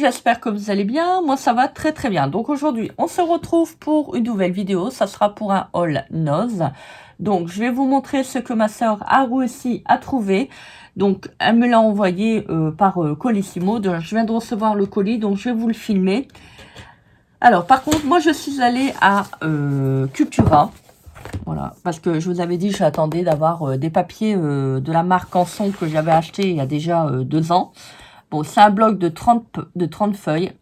j'espère que vous allez bien. Moi, ça va très très bien. Donc aujourd'hui, on se retrouve pour une nouvelle vidéo. Ça sera pour un haul Nose. Donc, je vais vous montrer ce que ma soeur a réussi à trouver. Donc, elle me l'a envoyé par Colissimo. Donc, je viens de recevoir le colis, donc je vais vous le filmer. Alors, par contre, moi, je suis allée à Cultura. Voilà, parce que je vous avais dit, j'attendais d'avoir des papiers de la marque Canson que j'avais acheté il y a déjà 2 ans. Bon, c'est un bloc de 30 feuilles.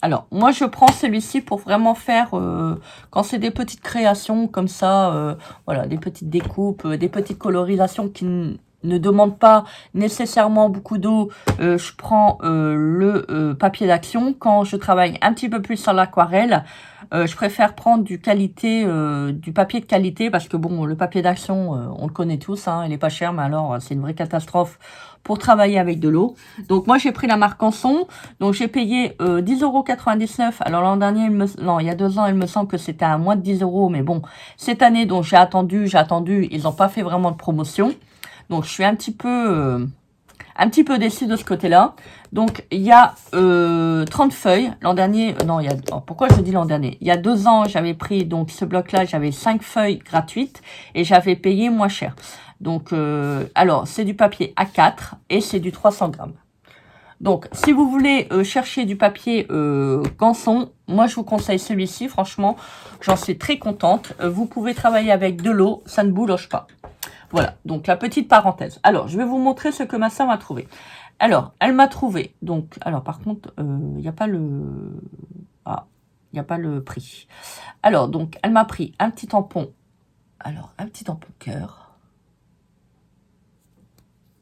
Alors, moi, je prends celui-ci pour vraiment faire, quand c'est des petites créations comme ça, voilà, des petites découpes, des petites colorisations qui ne demandent pas nécessairement beaucoup d'eau. Je prends le papier d'action. Quand je travaille un petit peu plus sur l'aquarelle, je préfère prendre du papier de qualité parce que bon, le papier d'action, on le connaît tous, hein, il est pas cher, mais alors c'est une vraie catastrophe pour travailler avec de l'eau. Donc moi j'ai pris la marque Canson, donc j'ai payé 10,99 €. Alors l'an dernier, non, il y a 2 ans, il me semble que c'était à moins de 10 €, mais bon, cette année, donc j'ai attendu, ils n'ont pas fait vraiment de promotion. Donc je suis un petit peu déçue de ce côté-là. Donc, il y a 30 feuilles. L'an dernier, non, pourquoi je dis l'an dernier? Il y a 2 ans, j'avais pris donc ce bloc-là, j'avais 5 feuilles gratuites et j'avais payé moins cher. Donc, alors, c'est du papier A4 et c'est du 300 grammes. Donc, si vous voulez chercher du papier Canson, moi, je vous conseille celui-ci. Franchement, j'en suis très contente. Vous pouvez travailler avec de l'eau, ça ne bouloche pas. Voilà, donc la petite parenthèse. Alors, je vais vous montrer ce que ma soeur m'a trouvé. Alors, elle m'a trouvé, donc, alors par contre, il n'y a pas le... Ah, il n'y a pas le prix. Alors, donc, elle m'a pris un petit tampon. Alors, un petit tampon cœur.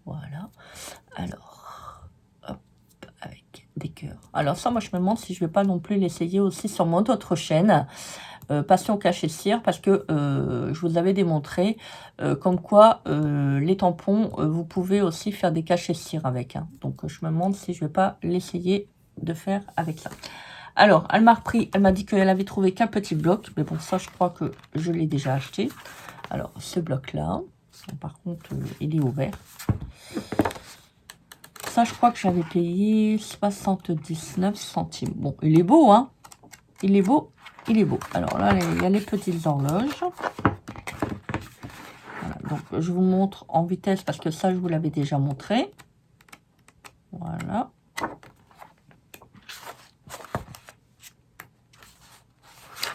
Voilà. Alors, hop, avec des cœurs. Alors ça, moi, je me demande si je ne vais pas non plus l'essayer aussi sur mon autre chaîne. Passion cachée cire, parce que je vous avais démontré comme quoi les tampons, vous pouvez aussi faire des cachets cire avec. Hein. Donc je me demande si je vais pas l'essayer de faire avec ça. Alors, elle m'a dit qu'elle avait trouvé qu'un petit bloc, mais bon, ça je crois que je l'ai déjà acheté. Alors, ce bloc-là, par contre, il est ouvert. Ça, je crois que j'avais payé 79 centimes. Bon, il est beau, hein. Il est beau. Il est beau. Alors là, il y a les petites horloges. Voilà, donc je vous montre en vitesse parce que ça, je vous l'avais déjà montré. Voilà.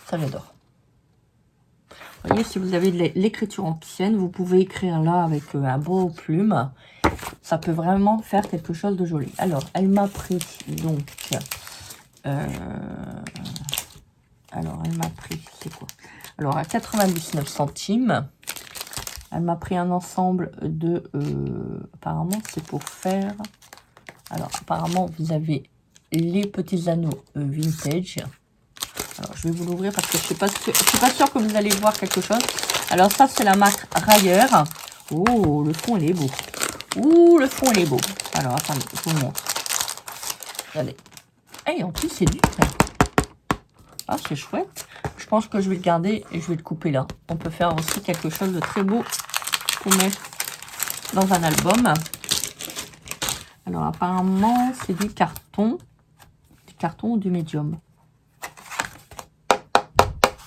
Ça, j'adore. Vous voyez, si vous avez de l'écriture ancienne, vous pouvez écrire là avec un beau plume. Ça peut vraiment faire quelque chose de joli. Alors, elle m'a pris donc... alors, elle m'a pris, c'est quoi? Alors, à 99 centimes, elle m'a pris un ensemble de... apparemment, c'est pour faire... Alors, apparemment, vous avez les petits anneaux vintage. Alors, je vais vous l'ouvrir parce que je suis pas sûre que vous allez voir quelque chose. Alors, ça, c'est la marque Rayer. Oh, le fond, il est beau. Ouh, le fond, il est beau. Alors, attendez, je vous le montre. Regardez. Et en plus, c'est dur. Ah, c'est chouette. Je pense que je vais le garder et je vais le couper là. On peut faire aussi quelque chose de très beau pour mettre dans un album. Alors, apparemment, c'est du carton. Du carton ou du médium?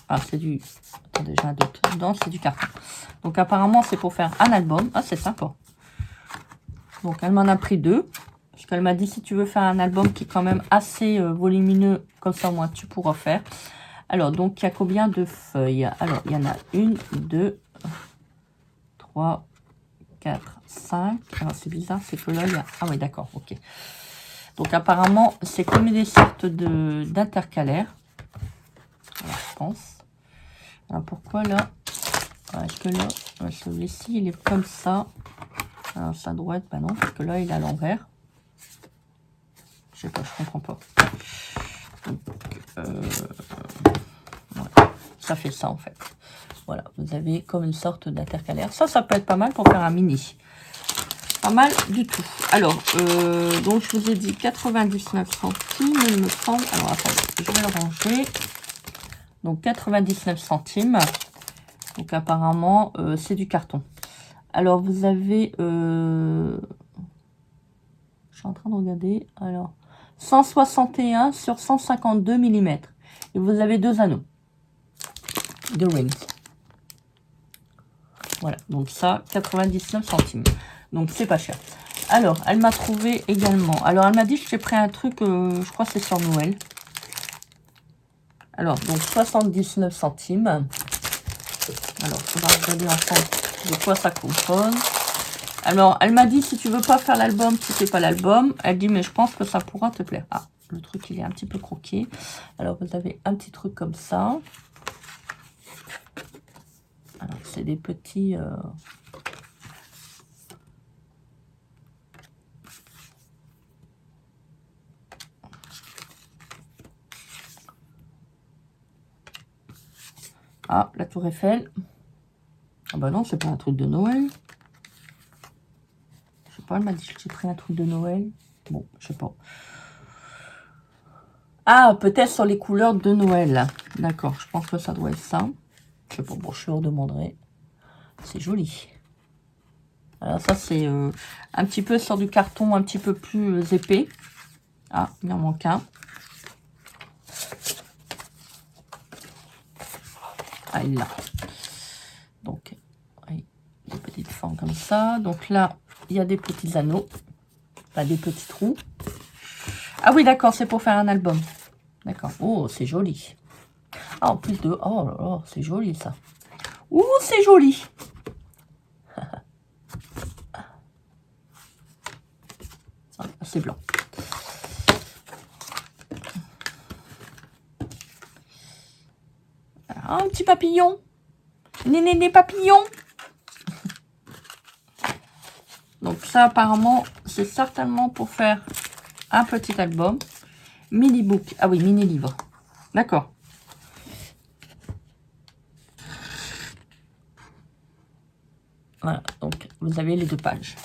Ah, c'est du... Attendez, j'ai un doute. Non, c'est du carton. Donc, apparemment, c'est pour faire un album. Ah, c'est sympa. Donc, elle m'en a pris 2. Parce qu'elle m'a dit, si tu veux faire un album qui est quand même assez volumineux, comme ça, moi, tu pourras faire. Alors, donc, il y a combien de feuilles? Alors, il y en a 1, 2, 3, 4, 5. Alors, c'est bizarre, c'est que là, il y a... Ah oui, d'accord, ok. Donc, apparemment, c'est comme des sortes d'intercalaires. Voilà, je pense. Alors, pourquoi là? Est-ce que là, celui-ci, il est comme ça? Alors, ça doit être... Bah non, parce que là, il est à l'envers. Je sais pas, je comprends pas. Donc, ouais, ça fait ça, en fait. Voilà, vous avez comme une sorte d'intercalaire. Ça peut être pas mal pour faire un mini. Pas mal du tout. Alors, donc je vous ai dit 99 centimes, il me semble. Alors, attendez, je vais le ranger. Donc, 99 centimes. Donc, apparemment, c'est du carton. Alors, vous avez... je suis en train de regarder. Alors, 161 sur 152 mm. Et vous avez 2 anneaux de rings. Voilà, donc ça, 99 centimes. Donc c'est pas cher. Alors, elle m'a trouvé également. Alors, elle m'a dit, je t'ai pris un truc, je crois que c'est sur Noël. Alors, donc 79 centimes. Alors, on va regarder ensemble de quoi ça compose. Alors, elle m'a dit, si tu veux pas faire l'album, tu fais pas l'album. Elle dit, mais je pense que ça pourra te plaire. Ah, le truc, il est un petit peu croqué. Alors, vous avez un petit truc comme ça. Alors, c'est des petits... Ah, la Tour Eiffel. Ah bah non, c'est pas un truc de Noël. Je sais pas, elle m'a dit que j'ai pris un truc de Noël. Bon, je sais pas. Ah, peut-être sur les couleurs de Noël. D'accord, je pense que ça doit être ça. Je sais pas, bon, je leur demanderai. C'est joli. Alors ça, c'est un petit peu sur du carton un petit peu plus épais. Ah, il en manque un. Ah, il l'a. Donc, oui, des petites formes comme ça. Donc là, il y a des petits anneaux. Pas des petits trous. Ah oui, d'accord, c'est pour faire un album. D'accord. Oh, c'est joli. Ah, en plus de... Oh là là, c'est joli, ça. Ouh, c'est joli. C'est blanc. Un petit papillon. Néné papillon. Donc ça, apparemment, c'est certainement pour faire un petit album. Mini book. Ah oui, mini livre. D'accord. Voilà, donc vous avez les 2 pages.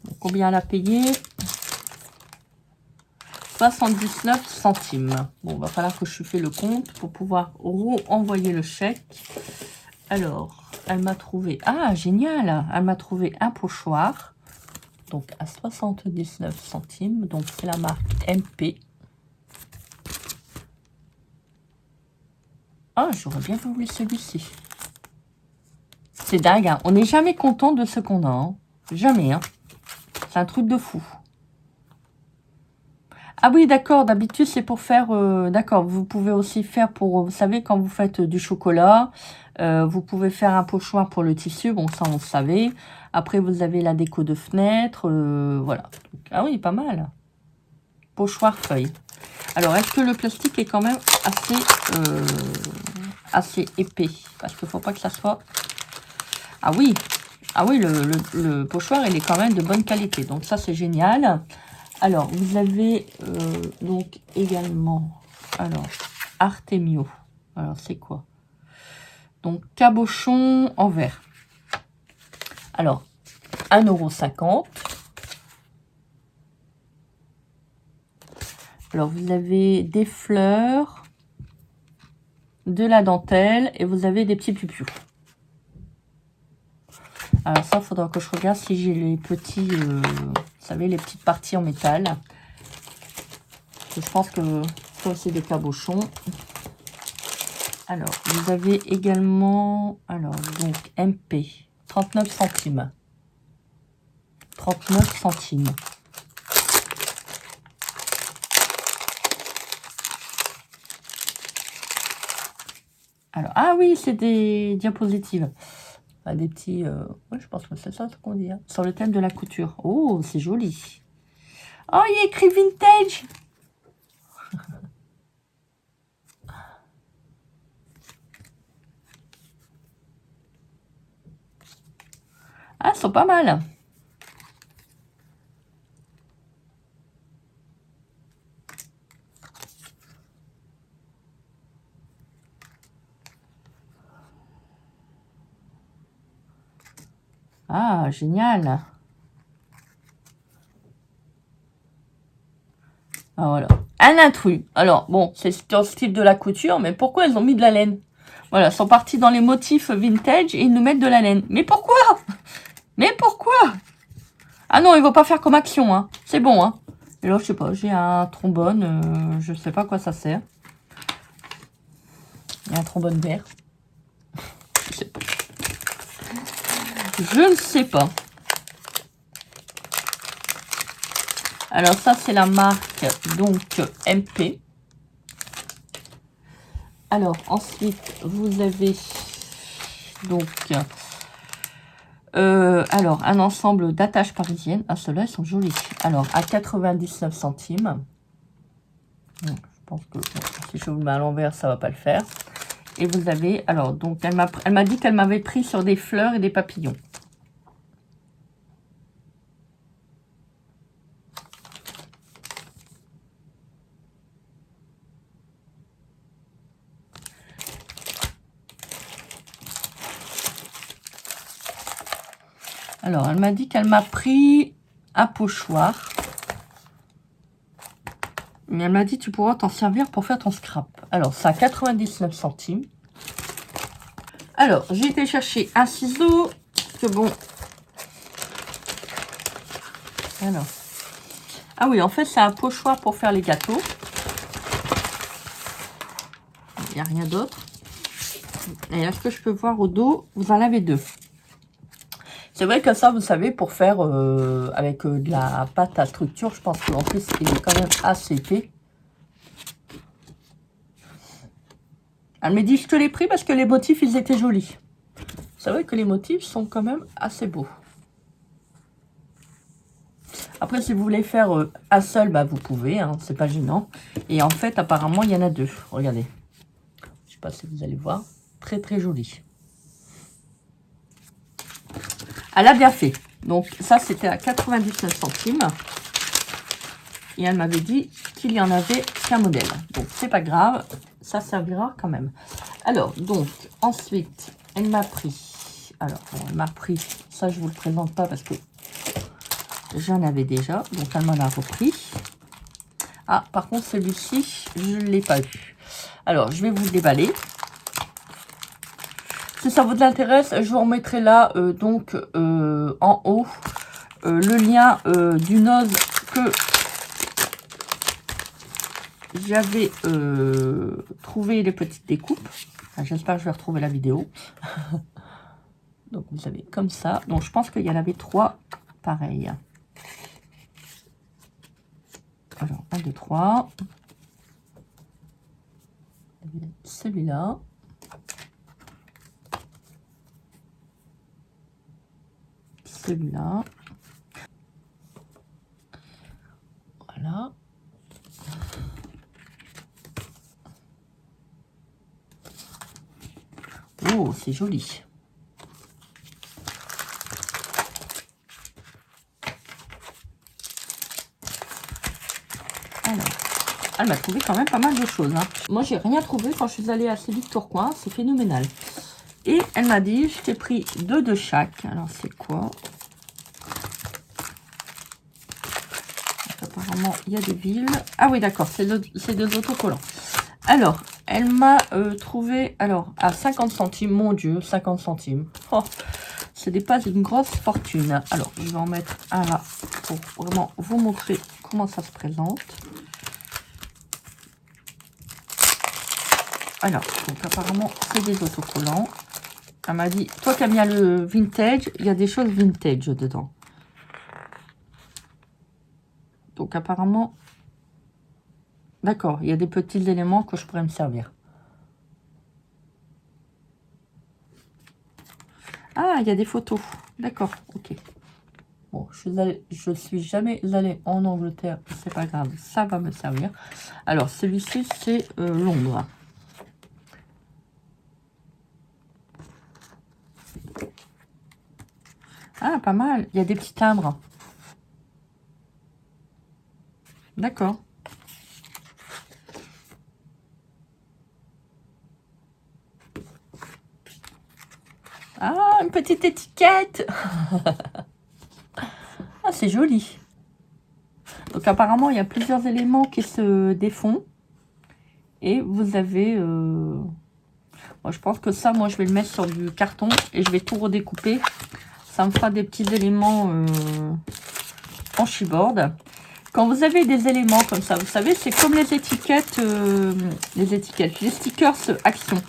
Donc, combien elle a payé? 79 centimes. Bon, va falloir que je fais le compte pour pouvoir renvoyer le chèque. Alors, elle m'a trouvé... Ah, génial! Elle m'a trouvé un pochoir. Donc, à 79 centimes. Donc, c'est la marque MP. Ah, j'aurais bien voulu celui-ci. C'est dingue, hein. On n'est jamais content de ce qu'on a. Hein. Jamais, hein. C'est un truc de fou. Ah oui, d'accord. D'habitude, c'est pour faire... d'accord, vous pouvez aussi faire pour... Vous savez, quand vous faites du chocolat, vous pouvez faire un pochoir pour le tissu. Bon, ça, on le savait. Après, vous avez la déco de fenêtre. Voilà. Donc, ah oui, pas mal. Pochoir feuille. Alors, est-ce que le plastique est quand même assez épais? Parce qu'il ne faut pas que ça soit... Ah oui. Ah oui, le pochoir, il est quand même de bonne qualité. Donc, ça, c'est génial. Alors, vous avez donc également, alors, Artemio. Alors, c'est quoi? Donc, cabochon en verre. Alors, 1,50 €. Alors, vous avez des fleurs, de la dentelle et vous avez des petits pupious. Alors, ça, il faudra que je regarde si j'ai les petits, vous savez, les petites parties en métal. Je pense que ça, c'est des cabochons. Alors, vous avez également, alors, donc, MP, 39 centimes. 39 centimes. Alors, ah oui, c'est des diapositives. Enfin, des petits, ouais, je pense que c'est ça ce qu'on dit. Hein. Sur le thème de la couture. Oh, c'est joli. Oh, il y a écrit vintage. Ah, ils sont pas mal. Ah, génial. Ah, voilà. Un intrus. Alors, bon, c'est sur le style de la couture, mais pourquoi ils ont mis de la laine? Voilà, ils sont partis dans les motifs vintage et ils nous mettent de la laine. Mais pourquoi? Mais pourquoi? Ah non, il ne va pas faire comme Action, hein. C'est bon, hein. Et là, je sais pas, j'ai un trombone, je sais pas à quoi ça sert. Il y a un trombone vert. Je sais pas. Je ne sais pas. Alors ça, c'est la marque donc MP. Alors ensuite, vous avez donc alors un ensemble d'attaches parisiennes. Ah, ceux-là, ils sont jolis. Alors à 99 centimes. Je pense que bon, si je vous le mets à l'envers, ça va pas le faire. Et vous avez, alors donc elle m'a dit qu'elle m'avait pris sur des fleurs et des papillons. Alors, elle m'a dit qu'elle m'a pris un pochoir. Mais elle m'a dit, tu pourras t'en servir pour faire ton scrap. Alors, ça a 99 centimes. Alors, j'ai été chercher un ciseau. Que bon. Alors. Ah oui, en fait, c'est un pochoir pour faire les gâteaux. Il n'y a rien d'autre. Et est-ce que je peux voir au dos? Vous en avez deux. C'est vrai que ça, vous savez, pour faire avec de la pâte à structure, je pense qu'en plus, il est quand même assez épais. Elle m'a dit, je te l'ai pris parce que les motifs, ils étaient jolis. C'est vrai que les motifs sont quand même assez beaux. Après, si vous voulez faire un seul, bah, vous pouvez, hein, c'est pas gênant. Et en fait, apparemment, il y en a deux. Regardez. Je sais pas si vous allez voir. Très, très joli. Elle a bien fait. Donc, ça, c'était à 99 centimes. Et elle m'avait dit qu'il y en avait qu'un modèle. Donc, c'est pas grave. Ça servira quand même. Alors, donc, ensuite, elle m'a pris... Alors, bon, elle m'a pris... Ça, je vous le présente pas parce que j'en avais déjà. Donc, elle m'en a repris. Ah, par contre, celui-ci, je ne l'ai pas eu. Alors, je vais vous le déballer. Si ça vous intéresse, je vous remettrai là, donc, en haut, le lien du Noz que j'avais trouvé les petites découpes. J'espère que je vais retrouver la vidéo. Donc, vous avez comme ça. Donc, je pense qu'il y en avait 3 pareils. Alors, 1, 2, 3. Celui-là. Celui-là. Voilà. Oh, c'est joli. Alors, elle m'a trouvé quand même pas mal de choses. Hein. Moi, j'ai rien trouvé quand je suis allée à Céline Tourcoing. C'est phénoménal. Et elle m'a dit, je t'ai pris 2 de chaque. Alors, c'est quoi? Donc, apparemment, il y a des villes. Ah oui, d'accord, c'est des autocollants. Alors, elle m'a trouvé, alors, à 50 centimes. Mon Dieu, 50 centimes. Oh, ce n'est pas une grosse fortune. Alors, je vais en mettre un là pour vraiment vous montrer comment ça se présente. Alors, donc apparemment, c'est des autocollants. Elle m'a dit, toi qui aimes bien le vintage, il y a des choses vintage dedans. Donc apparemment, d'accord, il y a des petits éléments que je pourrais me servir. Ah, il y a des photos. D'accord, ok. Bon, je suis jamais allée en Angleterre, c'est pas grave, ça va me servir. Alors, celui-ci, c'est Londres. Ah, pas mal. Il y a des petits timbres. D'accord. Ah, une petite étiquette. Ah, c'est joli. Donc, apparemment, il y a plusieurs éléments qui se défont. Et vous avez... Moi, je pense que ça, moi, je vais le mettre sur du carton et je vais tout redécouper. Ça me fera des petits éléments en chipboard. quand vous avez des éléments comme ça, vous savez, c'est comme les étiquettes, les stickers Action.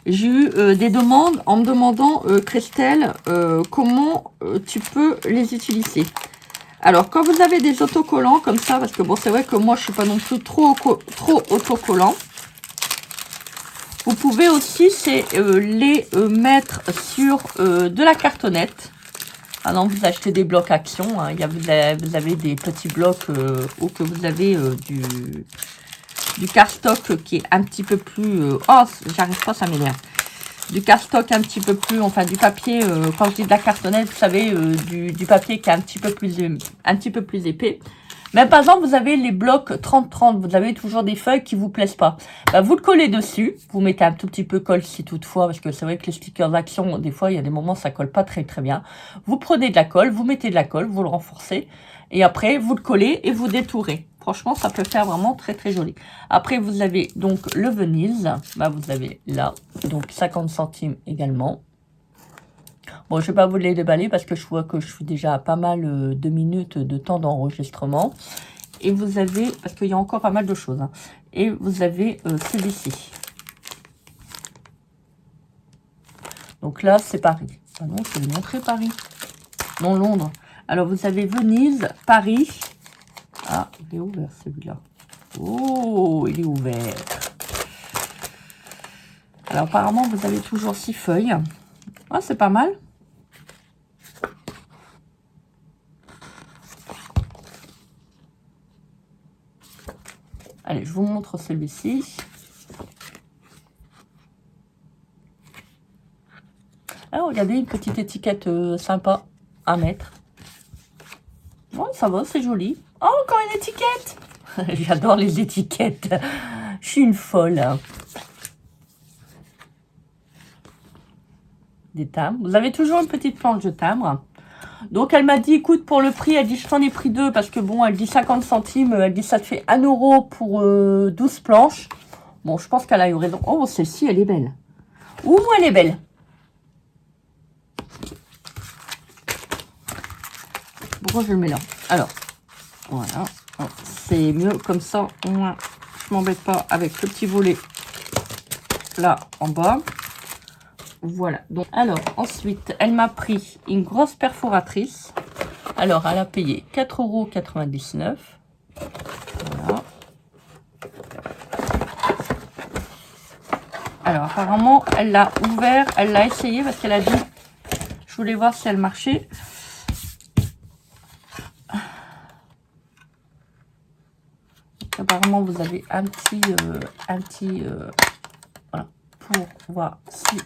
J'ai eu des demandes en me demandant, Christelle, comment tu peux les utiliser. Alors, quand vous avez des autocollants comme ça, parce que bon, c'est vrai que moi, je suis pas non plus trop autocollant. Vous pouvez aussi les mettre sur de la cartonnette. Ah non, vous achetez des blocs Action. Hein. Vous avez des petits blocs ou que vous avez du cardstock qui est un petit peu plus... oh, j'arrive pas, ça m'énerve. Du cardstock un petit peu plus... Enfin, du papier, quand je dis de la cartonnette, vous savez, du papier qui est un petit peu plus épais. Mais par exemple, vous avez les blocs 30-30, vous avez toujours des feuilles qui vous plaisent pas. Bah, vous le collez dessus, vous mettez un tout petit peu colle si toutefois, parce que c'est vrai que les stickers d'Action, des fois, il y a des moments ça colle pas très bien. Vous prenez de la colle, vous mettez de la colle, vous le renforcez, et après, vous le collez et vous détourez. Franchement, ça peut faire vraiment très joli. Après, vous avez donc le Venise, bah, vous avez là, donc 50 centimes également. Bon, je ne vais pas vous les déballer parce que je vois que je suis déjà à pas mal de minutes de temps d'enregistrement. Et vous avez, parce qu'il y a encore pas mal de choses, hein, et vous avez celui-ci. Donc là, c'est Paris. Ah non, je vais vous montrer Paris. Non, Londres. Alors, vous avez Venise, Paris. Ah, il est ouvert celui-là. Oh, il est ouvert. Alors, apparemment, vous avez toujours 6 feuilles. Ah, c'est pas mal. Allez, je vous montre celui-ci. Alors, regardez, une petite étiquette sympa à mettre. Bon, ça va, c'est joli. Oh, encore une étiquette. J'adore les étiquettes. Je suis une folle. Des timbres. Vous avez toujours une petite planche de timbre. Donc, elle m'a dit, écoute, pour le prix, elle dit, je t'en ai pris 2 parce que, bon, elle dit 50 centimes. Elle dit, ça te fait 1 € pour 12 planches. Bon, je pense qu'elle a eu raison. Oh, celle-ci, elle est belle. Ouh, elle est belle. Pourquoi je le mets là? Alors, voilà. C'est mieux comme ça. Moi, je m'embête pas avec le petit volet là en bas. Voilà. Donc, alors, ensuite, elle m'a pris une grosse perforatrice. Alors, elle a payé 4,99 €. Voilà. Alors, apparemment, elle l'a ouvert, elle l'a essayé parce qu'elle a dit, je voulais voir si elle marchait. Apparemment, vous avez un petit voilà, pour voir si,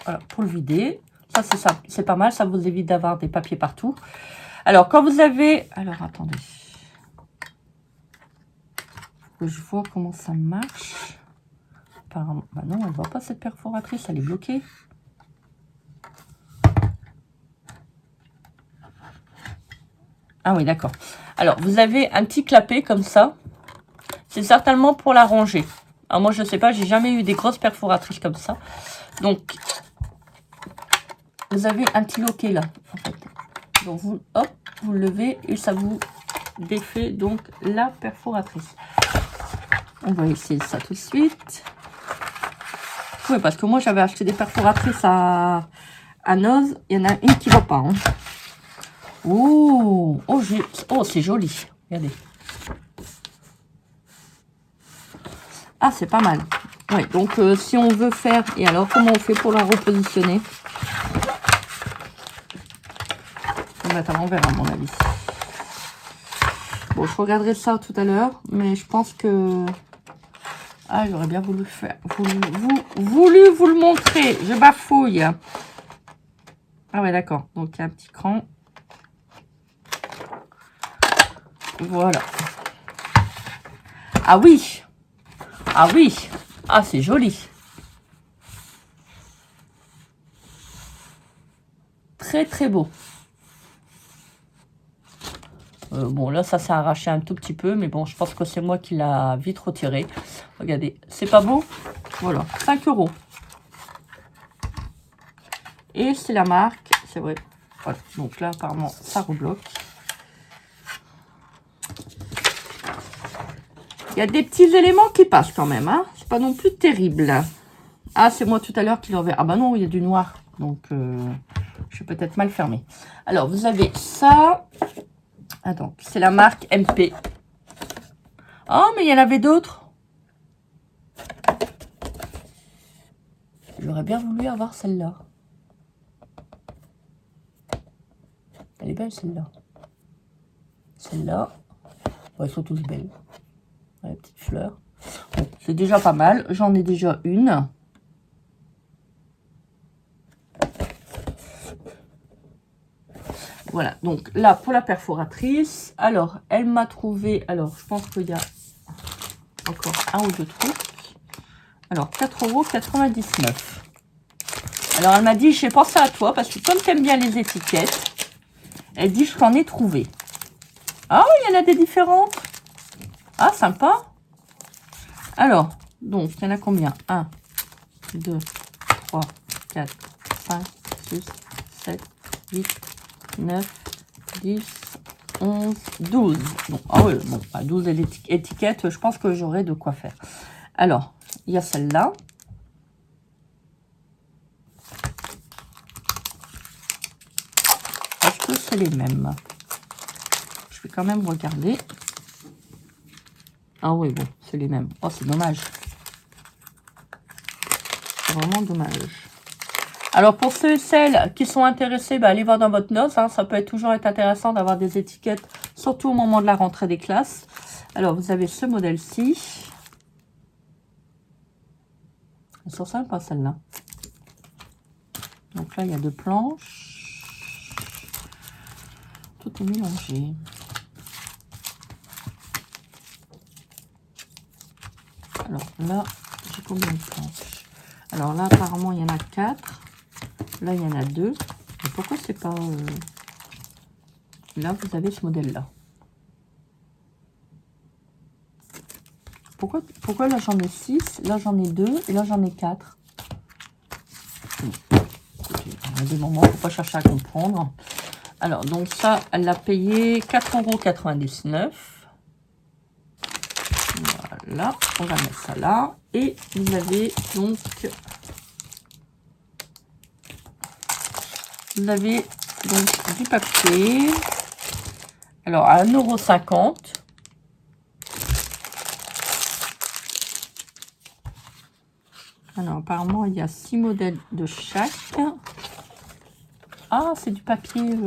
voilà, pour le vider. Ça, c'est ça, c'est pas mal, ça vous évite d'avoir des papiers partout. Alors, quand vous avez, alors attendez, que je vois comment ça marche. Apparemment, bah non, on ne voit pas cette perforatrice, elle est bloquée. Ah oui, d'accord. Alors, vous avez un petit clapet comme ça. C'est certainement pour la ranger. Alors moi, je ne sais pas, j'ai jamais eu des grosses perforatrices comme ça. Donc, vous avez un petit loquet là, en fait. Donc, vous, hop, vous le levez et ça vous défait donc la perforatrice. On va essayer ça tout de suite. Oui, parce que moi, j'avais acheté des perforatrices à Noz. Il y en a une qui ne va pas. Hein. Oh, c'est joli. Regardez. Ah, c'est pas mal. Oui, donc si on veut faire... Et alors, comment on fait pour la repositionner? On va mettre à l'envers, à mon avis. Bon, je regarderai ça tout à l'heure, mais je pense que... Ah, j'aurais bien voulu faire... Voulu vous le montrer. Je bafouille. Ah ouais, d'accord. Donc, il y a un petit cran. Voilà. Ah oui. Ah oui. Ah, c'est joli. Très, très beau. Bon, là, ça s'est arraché un tout petit peu, mais bon, je pense que c'est moi qui l'a vite retiré. Regardez, c'est pas beau? Voilà, 5 €. Et c'est la marque, c'est vrai. Voilà, donc là, apparemment, ça rebloque. Il y a des petits éléments qui passent quand même. Hein. C'est pas non plus terrible. Ah, c'est moi tout à l'heure qui l'enverrai. Ah bah non, il y a du noir. Donc, je vais peut-être mal fermer. Alors, vous avez ça. Attends, c'est la marque MP. Oh, mais il y en avait d'autres. J'aurais bien voulu avoir celle-là. Elle est belle, celle-là. Celle-là. Ouais, elles sont toutes belles. Les petites fleurs. Bon, c'est déjà pas mal. J'en ai déjà une. Voilà, donc là, pour la perforatrice. Alors, elle m'a trouvé... Alors, je pense qu'il y a encore un ou deux trucs. Alors, 4,99 €. Alors, elle m'a dit, j'ai pensé à toi, parce que comme tu aimes bien les étiquettes, elle dit, je t'en ai trouvé. Ah, il y en a des différentes. Ah, sympa. Alors, donc, il y en a combien? 1, 2, 3, 4, 5, 6, 7, 8, 9, 10, 11, 12. Bon, ah oui, bon, 12 étiquettes, je pense que j'aurai de quoi faire. Alors, il y a celle-là. Est-ce que c'est les mêmes? Je vais quand même regarder. Ah oui, bon, c'est les mêmes. Oh, c'est dommage. C'est vraiment dommage. Alors, pour ceux et celles qui sont intéressés, bah, allez voir dans votre note. Hein, ça peut toujours être intéressant d'avoir des étiquettes, surtout au moment de la rentrée des classes. Alors, vous avez ce modèle-ci. Elles sont sympas, celles-là. Donc là, il y a 2 planches. Tout est mélangé. Alors là, j'ai combien de planches? Alors là, apparemment, il y en a 4. Là, il y en a 2. Mais pourquoi c'est pas... Là, vous avez ce modèle-là. Pourquoi là, j'en ai 6, là, j'en ai 2, et là, j'en ai 4? Il y a des moments, il ne faut pas chercher à comprendre. Alors, donc ça, elle l'a payé 4,99 €. Voilà, on va mettre ça là. Et vous avez donc... Vous avez donc du papier. Alors, à 1,50 €. Alors, apparemment, il y a 6 modèles de chaque. Ah, c'est du papier...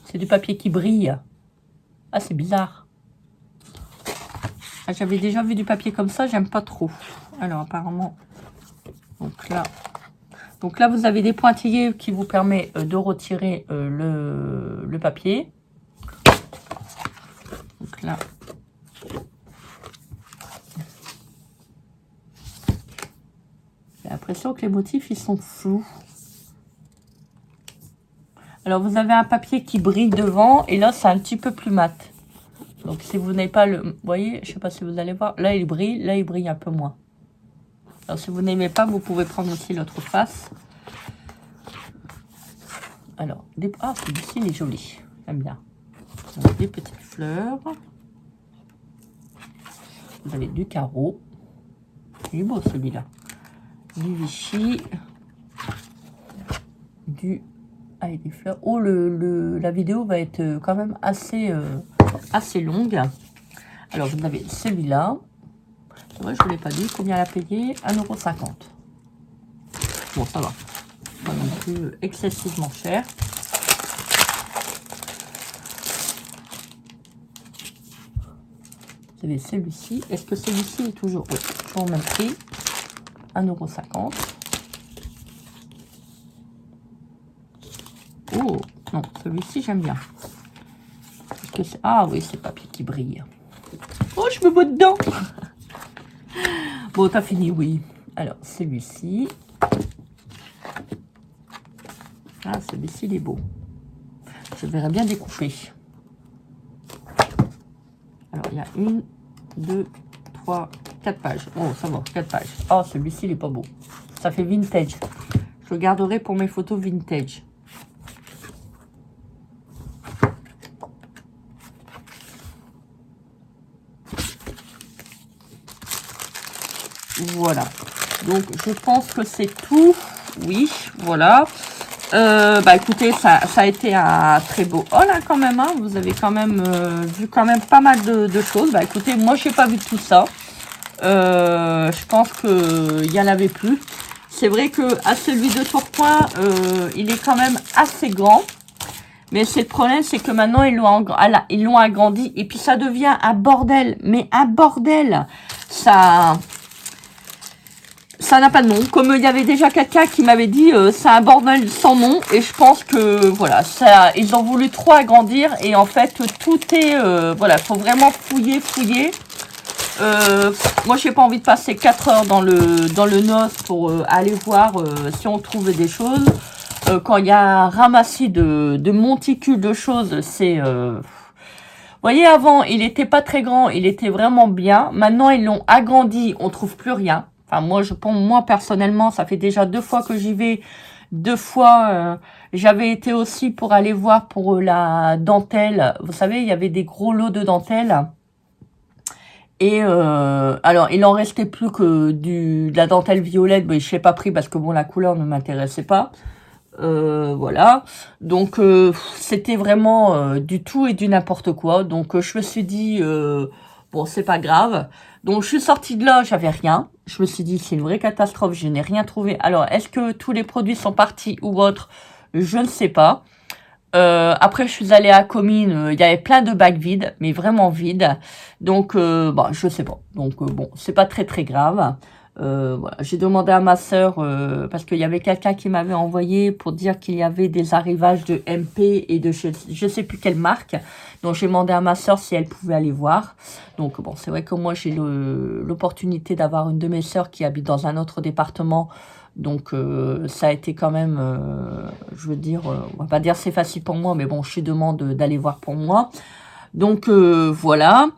C'est du papier qui brille. Ah, c'est bizarre. Ah, j'avais déjà vu du papier comme ça, j'aime pas trop. Alors, apparemment... Donc là, vous avez des pointillés qui vous permettent de retirer le papier. Donc là... J'ai l'impression que les motifs, ils sont flous. Alors, vous avez un papier qui brille devant, et là, c'est un petit peu plus mat. Donc, si vous n'avez pas le... Vous voyez, je ne sais pas si vous allez voir. Là, il brille un peu moins. Alors, si vous n'aimez pas, vous pouvez prendre aussi l'autre face. Alors, ah, celui-ci, il est joli. J'aime bien. Donc, des petites fleurs. Vous avez du carreau. Il est beau, celui-là. Du Vichy. Du... Ah, et des fleurs. Oh, la vidéo va être quand même assez longue. Alors, vous avez celui-là. C'est vrai, je ne vous l'ai pas dit. Combien elle a payé? 1,50 €. Bon, ça va. Pas non plus excessivement cher. Vous avez celui-ci. Est-ce que celui-ci est toujours... Oui, toujours au même prix. 1,50 €. Oh, non, celui-ci, j'aime bien. Ah oui, c'est le papier qui brille. Oh, je me botte dedans. Bon, t'as fini, oui. Alors, celui-ci. Ah, celui-ci, il est beau. Je verrais bien découper. Alors, il y a 1, 2, 3, 4 pages. Oh, ça va, 4 pages. Oh, celui-ci, il est pas beau. Ça fait vintage. Je le garderai pour mes photos vintage. Voilà. Donc, je pense que c'est tout. Oui, voilà. Bah écoutez, ça a été un très beau haul hein, quand même. Hein. Vous avez quand même vu quand même pas mal de choses. Bah écoutez, moi j'ai pas vu tout ça. Je pense qu'il y en avait plus. C'est vrai que à celui de Tourcoing, il est quand même assez grand. Mais c'est le problème, c'est que maintenant ils l'ont agrandi et puis ça devient un bordel. Mais un bordel, ça n'a pas de nom. Comme il y avait déjà quelqu'un qui m'avait dit, c'est un bordel sans nom. Et je pense que voilà, ça, ils ont voulu trop agrandir et en fait tout est, voilà, faut vraiment fouiller. Moi, j'ai pas envie de passer 4 heures dans le NOS pour aller voir si on trouve des choses. Quand il y a un ramassis de monticules de choses, c'est... vous voyez, avant, il était pas très grand, il était vraiment bien. Maintenant, ils l'ont agrandi, on trouve plus rien. Enfin, moi, personnellement, ça fait déjà 2 fois que j'y vais. 2 fois, j'avais été aussi pour aller voir pour la dentelle. Vous savez, il y avait des gros lots de dentelle. Et alors, il en restait plus que de la dentelle violette, mais je l'ai pas pris parce que bon, la couleur ne m'intéressait pas. Voilà. Donc, c'était vraiment du tout et du n'importe quoi. Donc, je me suis dit, bon, c'est pas grave. Donc, je suis sortie de là, j'avais rien. Je me suis dit, c'est une vraie catastrophe, je n'ai rien trouvé. Alors, est-ce que tous les produits sont partis ou autre? Je ne sais pas. Après, je suis allée à Comines, il y avait plein de bacs vides, mais vraiment vides. Donc, bon, je sais pas. Donc, bon, c'est pas très très grave. Voilà. J'ai demandé à ma sœur, parce qu'il y avait quelqu'un qui m'avait envoyé pour dire qu'il y avait des arrivages de MP et de je sais plus quelle marque. Donc, j'ai demandé à ma sœur si elle pouvait aller voir. Donc, bon, c'est vrai que moi, j'ai l'opportunité d'avoir une de mes sœurs qui habite dans un autre département. Donc, ça a été quand même, je veux dire, on va pas dire c'est facile pour moi, mais bon, je demande d'aller voir pour moi. Donc, voilà.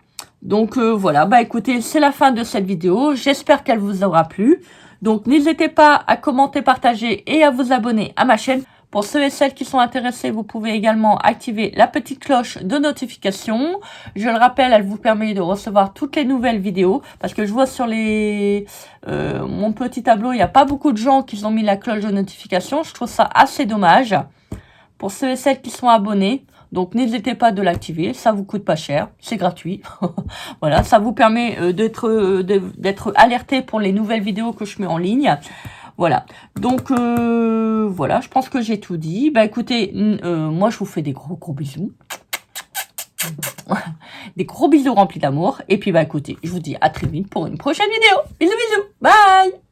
Donc, voilà. Bah, écoutez, c'est la fin de cette vidéo. J'espère qu'elle vous aura plu. Donc, n'hésitez pas à commenter, partager et à vous abonner à ma chaîne. Pour ceux et celles qui sont intéressés, vous pouvez également activer la petite cloche de notification. Je le rappelle, elle vous permet de recevoir toutes les nouvelles vidéos. Parce que je vois sur mon petit tableau, il n'y a pas beaucoup de gens qui ont mis la cloche de notification. Je trouve ça assez dommage. Pour ceux et celles qui sont abonnés, donc n'hésitez pas de l'activer. Ça vous coûte pas cher, c'est gratuit. Voilà, ça vous permet d'être alerté pour les nouvelles vidéos que je mets en ligne. Voilà, donc voilà, je pense que j'ai tout dit. Bah écoutez, moi je vous fais des gros bisous. Des gros bisous remplis d'amour. Et puis bah écoutez, je vous dis à très vite pour une prochaine vidéo. Bisous bisous, bye.